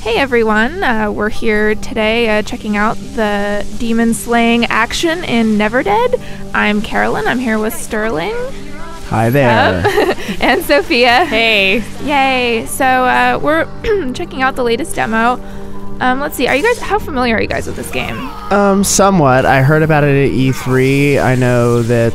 Hey everyone, we're here today checking out the demon slaying action in NeverDead. I'm Carolyn, I'm here with Sterling. Hi there. And Sophia. Hey. Yay. So we're checking out the latest demo. Let's see, how familiar are you guys with this game? Somewhat. I heard about it at E3. I know that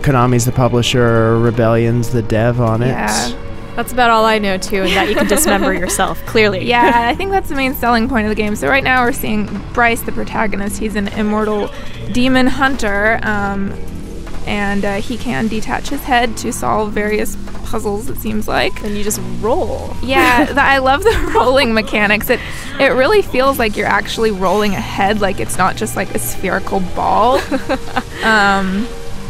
Konami's the publisher, Rebellion's the dev on it. Yeah. That's about all I know too, and that you can dismember yourself, clearly. Yeah, I think that's the main selling point of the game. So right now we're seeing Bryce, the protagonist. He's an immortal demon hunter, and he can detach his head to solve various puzzles, it seems like. And you just roll. Yeah, I love the rolling mechanics. It really feels like you're actually rolling a head, like it's not just like a spherical ball.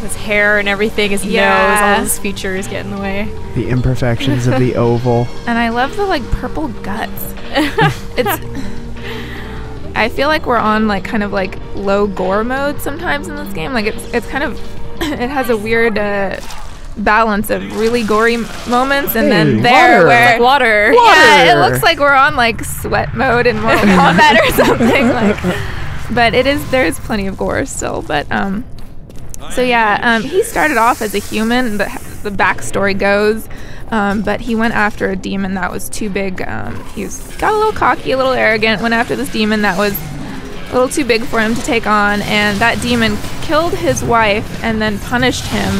His hair and everything, his nose, all his features get in the way. The imperfections of the oval. And I love the like purple guts. I feel like we're on like kind of like low gore mode sometimes in this game. Like it's kind of it has a weird balance of really gory moments and then water. where Water. Yeah, it looks like we're on like sweat mode in Mortal Kombat or something. Like, but there is plenty of gore still. But so yeah, he started off as a human. The backstory goes, but he went after a demon that was too big. He got a little cocky, a little arrogant. Went after this demon that was a little too big for him to take on, and that demon killed his wife and then punished him.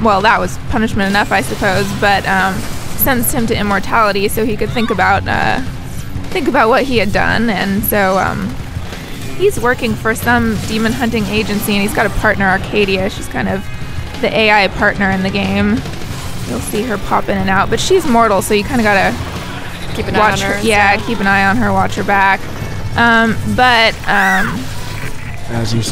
Well, that was punishment enough, I suppose, but sentenced him to immortality so he could think about what he had done. And so he's working for some demon hunting agency, and he's got a partner, Arcadia. She's kind of the AI partner in the game. You'll see her pop in and out, but she's mortal, so you kind of gotta keep an eye on her. Yeah, keep an eye on her, watch her back. As you're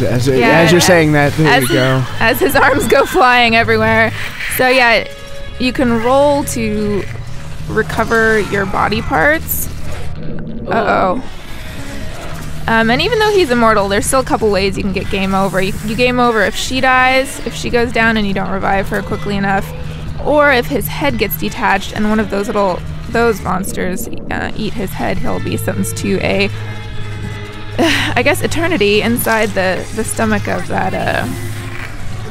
saying that, there you go. As his arms go flying everywhere. So yeah, you can roll to recover your body parts. Uh-oh. And even though he's immortal, there's still a couple ways you can get game over. You game over if she dies, if she goes down and you don't revive her quickly enough, or if his head gets detached and one of those monsters eat his head, he'll be sentenced to a I guess eternity inside the stomach of that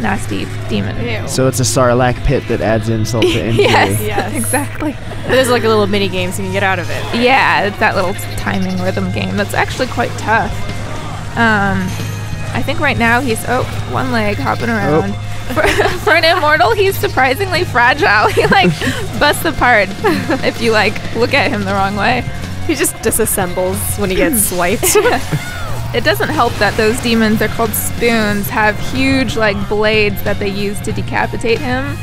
nasty demon. Ew. So it's a Sarlacc pit that adds insult to injury. Yes, exactly. There's like a little mini game so you can get out of it. Yeah, it's that little timing rhythm game that's actually quite tough. I think right now he's one leg hopping around. Oh. For an immortal, he's surprisingly fragile. He like busts apart if you like look at him the wrong way. He just disassembles when he gets swiped. It doesn't help that those demons, they're called spoons, have huge like blades that they use to decapitate him.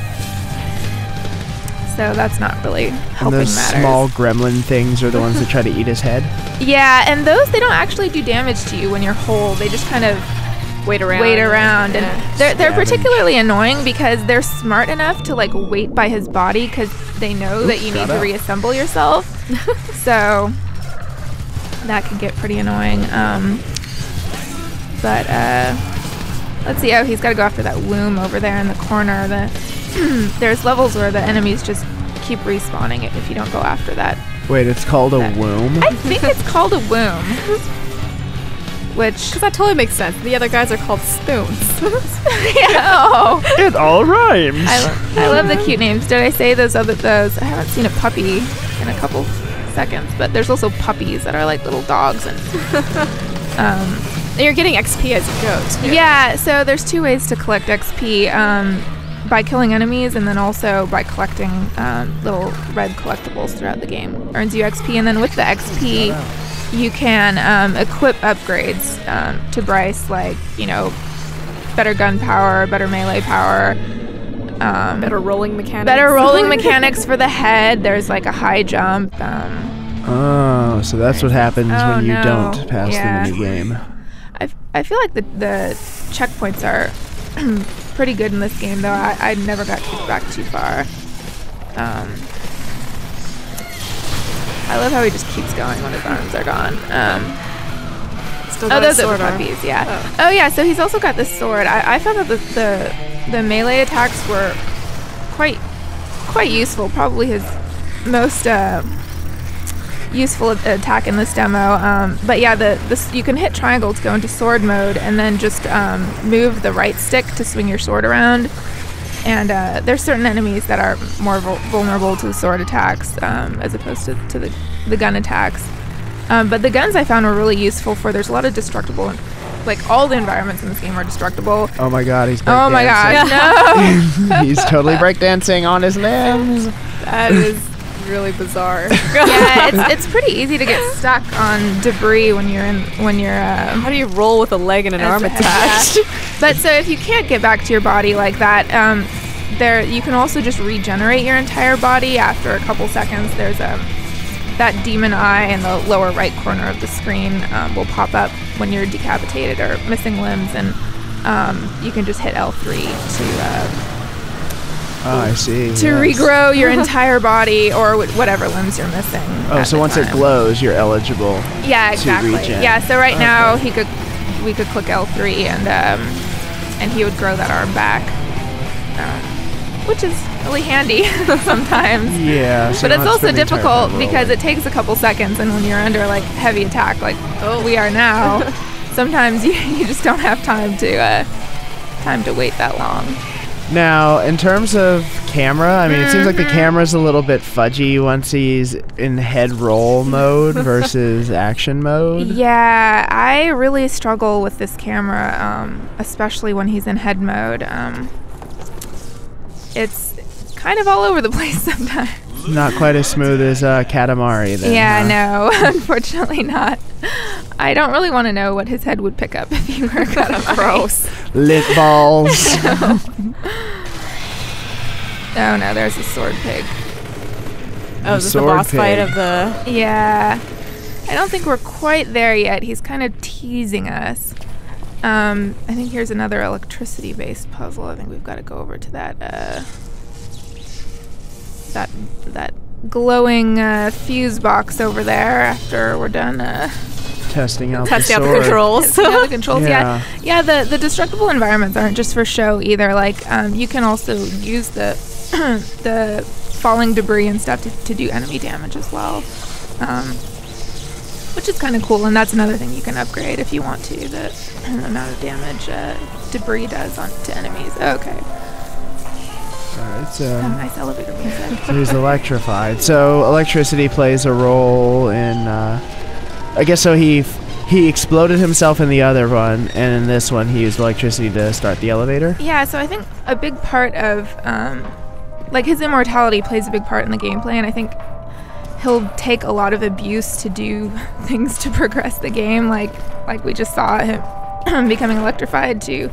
So that's not really helping matters. matters. And those small gremlin things are the ones that try to eat his head? Yeah, and those, they don't actually do damage to you when you're whole. They just kind of wait around. And they're particularly annoying because they're smart enough to like wait by his body because they know that you need to reassemble yourself. So that can get pretty annoying. But let's see. Oh, he's got to go after that womb over there in the corner. There's levels where the enemies just keep respawning it if you don't go after that. Wait, it's called a womb? I think it's called a womb. Because that totally makes sense. The other guys are called spoons. Yeah. It all rhymes. I love the cute names. Did I say those? I haven't seen a puppy in a couple seconds, but there's also puppies that are like little dogs. And you're getting XP as you go, too. Yeah, so there's two ways to collect XP. By killing enemies and then also by collecting little red collectibles throughout the game. Earns you XP, and then with the XP you can equip upgrades to Bryce, like, you know, better gun power, better melee power, better rolling mechanics. Better rolling mechanics for the head. There's like a high jump. Oh, so that's what happens when you don't pass the mini game. I feel like the checkpoints are pretty good in this game, though. I never got kicked back too far. I love how he just keeps going when his arms are gone. Those are the puppies, yeah. Oh, yeah, so he's also got this sword. I found that the melee attacks were quite useful. Probably his most useful attack in this demo. But yeah, you can hit triangle to go into sword mode, and then just move the right stick to swing your sword around. And there's certain enemies that are more vulnerable to sword attacks as opposed to the gun attacks. But the guns I found were really useful for. There's a lot of destructible. Like, all the environments in this game are destructible. Oh my god, he's breakdancing. Oh my god, no! He's totally breakdancing on his limbs. That is really bizarre. Yeah, it's pretty easy to get stuck on debris when you're How do you roll with a leg and an arm attached? Yeah. But so if you can't get back to your body like that, you can also just regenerate your entire body after a couple seconds. There's that demon eye in the lower right corner of the screen will pop up when you're decapitated or missing limbs, and you can just hit L3 I see. to regrow your entire body or whatever limbs you're missing. Oh, so once it glows, you're eligible. Yeah, exactly. To regen. Yeah, so right now we could click L3 and he would grow that arm back, which is really handy sometimes. Yeah, so but it's also difficult because it takes a couple seconds, and when you're under like heavy attack, like we are now, sometimes you just don't have time to wait that long. Now, in terms of camera, I mean, it seems like the camera's a little bit fudgy once he's in head roll mode versus action mode. Yeah, I really struggle with this camera, especially when he's in head mode. It's kind of all over the place sometimes. Not quite as smooth as Katamari then. Yeah, no, unfortunately not. I don't really want to know what his head would pick up if he were gross. Lit balls. Oh no, there's a Swordpig. Oh, is this the boss fight of the... Yeah. I don't think we're quite there yet. He's kind of teasing us. I think here's another electricity-based puzzle. I think we've got to go over to that that glowing fuse box over there after we're done testing out the controls. The controls. Yeah. Yeah. The destructible environments aren't just for show either. Like you can also use the the falling debris and stuff to do enemy damage as well, which is kind of cool. And that's another thing you can upgrade if you want to. The amount of damage debris does to enemies. Okay. It's nice elevator music. So he's electrified. So electricity plays a role in. I guess so. He exploded himself in the other one, and in this one he used electricity to start the elevator. Yeah. So I think a big part of like his immortality plays a big part in the gameplay, and I think he'll take a lot of abuse to do things to progress the game. Like we just saw him becoming electrified to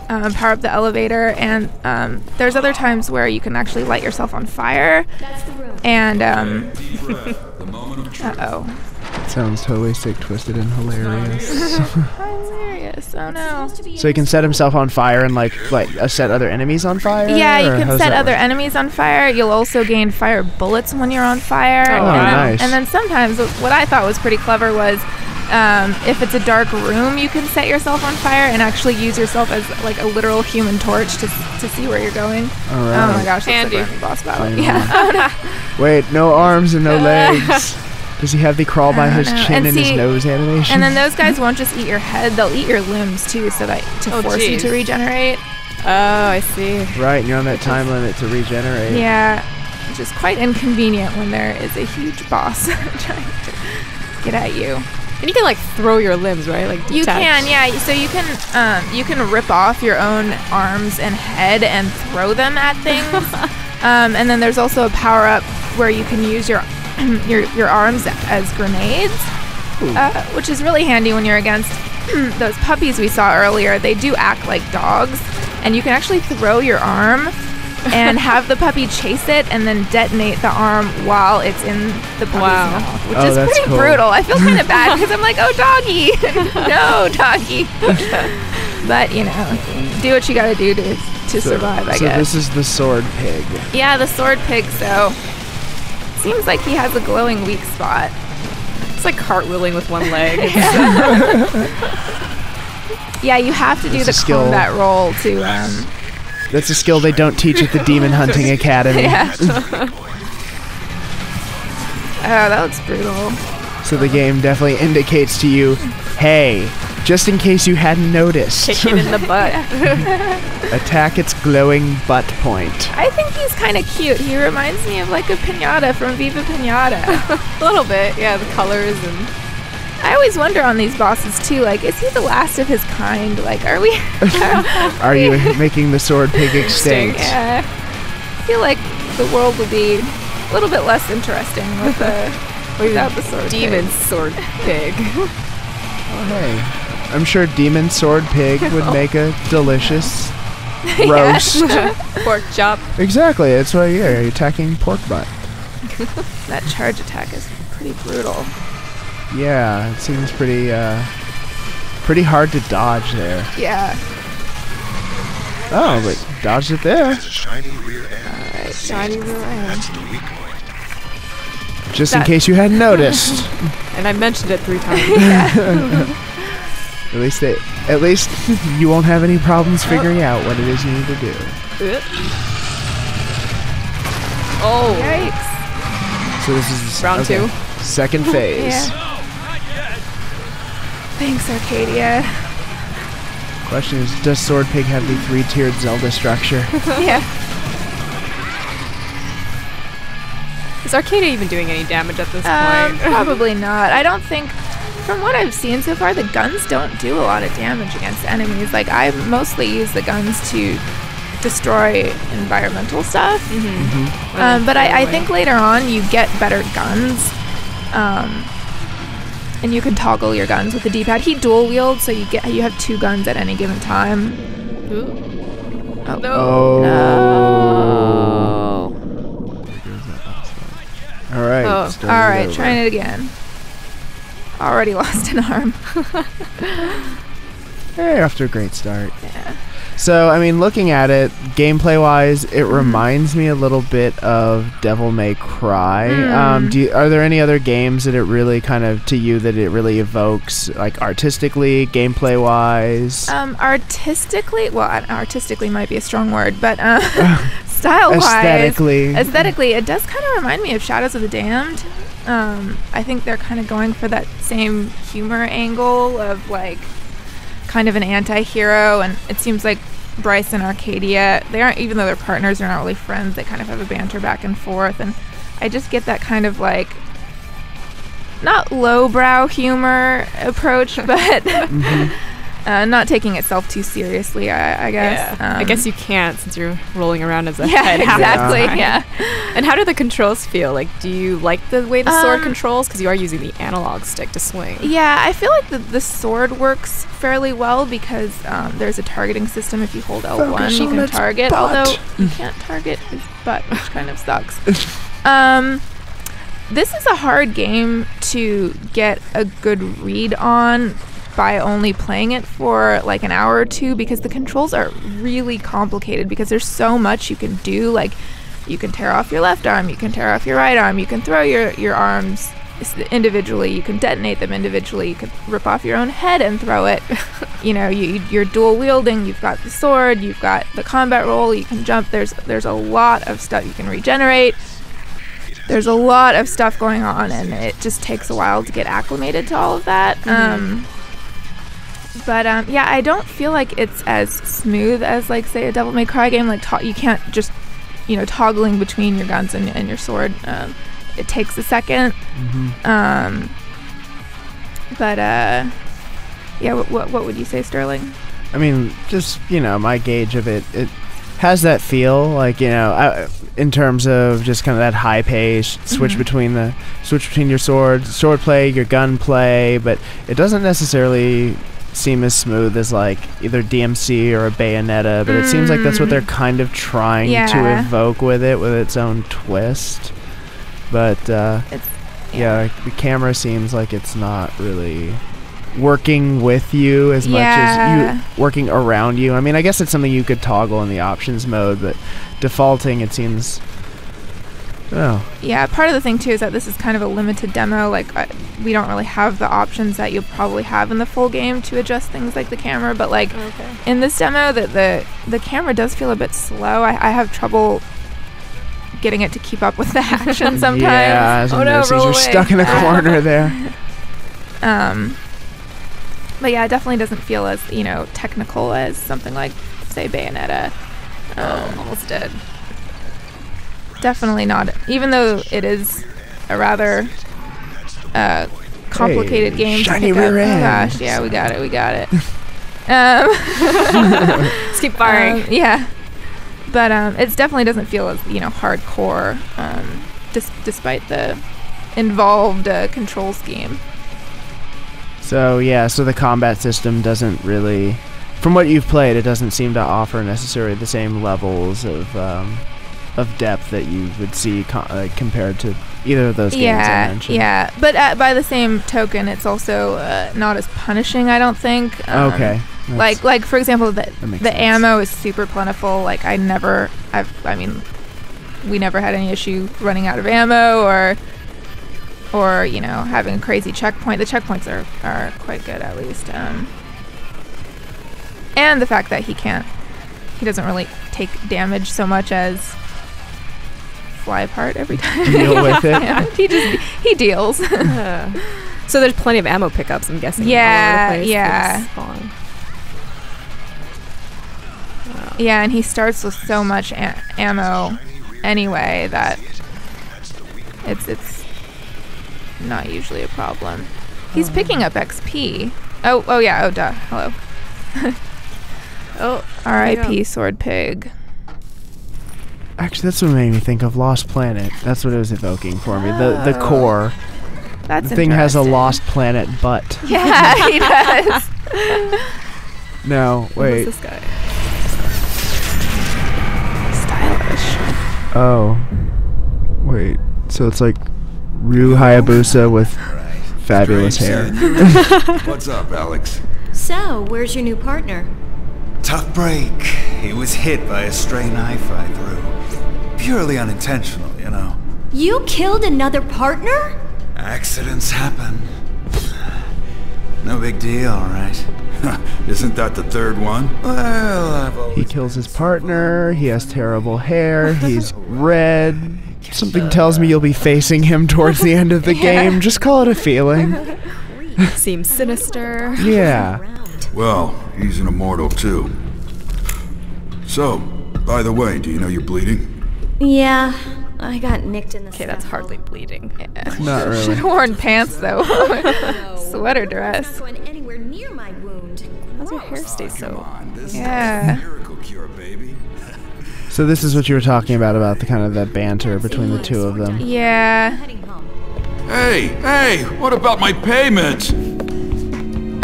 power up the elevator, and there's other times where you can actually light yourself on fire. And uh-oh. Sounds totally sick, twisted, and hilarious. Hilarious. Oh no. So he can set himself on fire and like set other enemies on fire? Yeah, you can set other enemies on fire. You'll also gain fire bullets when you're on fire. Oh, nice. And then sometimes what I thought was pretty clever was if it's a dark room, you can set yourself on fire and actually use yourself as like a literal human torch to see where you're going. Right. Oh my gosh, that's like a boss battle. Yeah. Oh, no. Wait, no arms and no legs. Does he have the crawl by his chin and his nose animation? And then those guys won't just eat your head; they'll eat your limbs too, so that to force you to regenerate. Oh, I see. Right, and you're on that time limit to regenerate. Yeah, which is quite inconvenient when there is a huge boss trying to get at you. And you can like throw your limbs, right? Like detach. You can, yeah. So you can rip off your own arms and head and throw them at things. And then there's also a power up where you can use your arms as grenades, which is really handy when you're against those puppies we saw earlier. They do act like dogs, and you can actually throw your arm and have the puppy chase it and then detonate the arm while it's in the puppy's mouth, which is pretty brutal. I feel kind of bad because I'm like, oh, doggy. No, doggy. But, you know, do what you got to do to survive, I guess. So this is the Swordpig. Yeah, the Swordpig, so... Seems like he has a glowing weak spot. It's like cartwheeling with one leg. Yeah, you have to do the combat roll to... That's a skill they don't teach at the Demon Hunting Academy. Yeah. that looks brutal. So the game definitely indicates to you, hey, just in case you hadn't noticed. Kick it in the butt. Attack its glowing butt point. I think he's kind of cute. He reminds me of like a pinata from Viva Pinata. A little bit, yeah, the colors and... I always wonder on these bosses too, like, is he the last of his kind? Like, are we... Are you making the Swordpig extinct? Yeah. I feel like the world will be a little bit less interesting with without the sword demon pig. sword pig. Oh, hey. I'm sure Demon Swordpig would make a delicious roast. Pork chop. Exactly, that's why you're attacking pork butt. That charge attack is pretty brutal. Yeah, it seems pretty hard to dodge there. Yeah. Oh, but dodged it there. Shiny rear end. Alright, shiny rear end. That's the weak point. Just in case you hadn't noticed. And I mentioned it 3 times. At least you won't have any problems figuring out what it is you need to do. Oh. Yikes. So this is Round 2. Second phase. Yeah. Thanks, Arcadia. Question is, does Swordpig have the 3-tiered Zelda structure? Yeah. Is Arcadia even doing any damage at this point? Probably not. I don't think, from what I've seen so far, the guns don't do a lot of damage against enemies. Like, I mostly use the guns to destroy environmental stuff. But I think later on you get better guns. And you can toggle your guns with the D-pad. He dual wields, so you have 2 guns at any given time. Ooh. Oh. Oh. No. All right. All right, trying it again. Already lost an arm. Hey, off to a great start. Yeah. So, I mean, looking at it, gameplay-wise, it reminds me a little bit of Devil May Cry. Are there any other games that it really that it really evokes, like artistically, gameplay-wise? Artistically, well, artistically might be a strong word, but style-wise, aesthetically, it does kind of remind me of Shadows of the Damned. I think they're kind of going for that same humor angle of like kind of an anti-hero, and it seems like Bryce and Arcadia, they aren't, even though they're partners, they're not really friends, they kind of have a banter back and forth, and I just get that kind of like not lowbrow humor approach, but not taking itself too seriously, I guess. Yeah. I guess you can't, since you're rolling around as a yeah, head. Exactly. Yeah. And how do the controls feel? Like, do you like the way the sword controls? Because you are using the analog stick to swing. Yeah, I feel like the sword works fairly well because there's a targeting system. If you hold L1, you can target, although you can't target his butt, which kind of sucks. This is a hard game to get a good read on by only playing it for like an hour or 2, because the controls are really complicated because there's so much you can do. Like, you can tear off your left arm, you can tear off your right arm, you can throw your arms individually, you can detonate them individually, you can rip off your own head and throw it. You know, you're dual wielding, you've got the sword, you've got the combat roll, you can jump, there's a lot of stuff, you can regenerate. There's a lot of stuff going on, and it just takes a while to get acclimated to all of that. But yeah, I don't feel like it's as smooth as, like, say, a Devil May Cry game. Like, you can't just, toggling between your guns and your sword. It takes a second. But yeah, what would you say, Sterling? I mean, just my gauge of it has that feel, like, in terms of just kind of that high pace switch between your sword play, your gun play, but it doesn't necessarily seem as smooth as like either DMC or a Bayonetta, but it seems like that's what they're kind of trying to evoke with it, with its own twist. But yeah, the camera seems like it's not really working with you as much as you working around you. I mean, I guess it's something you could toggle in the options mode, but defaulting, it seems. Yeah, part of the thing too is that this is kind of a limited demo. Like, we don't really have the options that you'll probably have in the full game to adjust things like the camera. But like in this demo, the camera does feel a bit slow. I have trouble getting it to keep up with the action sometimes. Yeah, as Oh no, mercies, roll you're away. stuck in a corner there. But yeah, it definitely doesn't feel as, technical as something like, say, Bayonetta. Almost dead. Definitely not. Even though it is a rather complicated Hey, game to shiny pick up. rear Oh end. gosh, yeah, we got it. Just keep firing. Yeah. But it definitely doesn't feel as, hardcore, despite the involved control scheme. So the combat system doesn't really, from what you've played, it doesn't seem to offer necessarily the same levels of depth that you would see compared to either of those games I mentioned. Yeah. But by the same token, it's also not as punishing, I don't think. Okay. Like for example, the makes sense. ammo is super plentiful. Like we never had any issue running out of ammo or having a crazy checkpoint. The checkpoints are quite good, at least. And the fact that he doesn't really take damage so much as fly apart every time. Deal with it. Yeah, he deals. So there's plenty of ammo pickups, I'm guessing. Yeah, all over the place yeah. for this spawn. Wow. Yeah, and he starts with so much ammo anyway that it's not usually a problem. He's picking up XP. Oh yeah. Oh duh. Hello. Oh, R.I.P. Swordpig. Actually, that's what made me think of Lost Planet. That's what it was evoking for me. The core. That's The thing has a interesting. Lost Planet butt. Yeah, he does. No, wait. Who's this guy? Stylish. Oh. Wait. So it's like Ryu Hayabusa with fabulous hair. What's up, Alex? So, where's your new partner? Tough break. He was hit by a stray knife I threw. Purely unintentional, you know. You killed another partner? Accidents happen. No big deal, right? Isn't that the third one? Well, I've always He kills his partner, he has terrible hair, he's red. Something tells me you'll be facing him towards the end of the game. Just call it a feeling. Seems sinister. Yeah. Well, he's an immortal too. So, by the way, do you know you're bleeding? Yeah, I got nicked in the Okay, that's hardly bleeding. Not Should really. have worn pants though. Sweater dress. Going anywhere near my wound. How's your hair stay Come so? on, this Yeah. is a miracle cure, baby. So this is what you were talking about the kind of that banter between the two of them. Yeah. Heading home. Hey, what about my payment?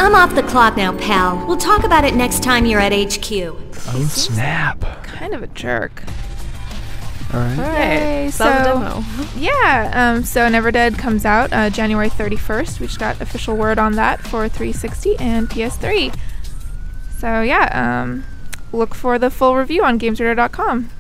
I'm off the clock now, pal. We'll talk about it next time you're at HQ. Oh snap. Kind of a jerk. Alright. Yay, So that was a so- demo. Yeah, so NeverDead comes out January 31st. We just got official word on that for 360 and PS3. So yeah, look for the full review on GamesRadar.com.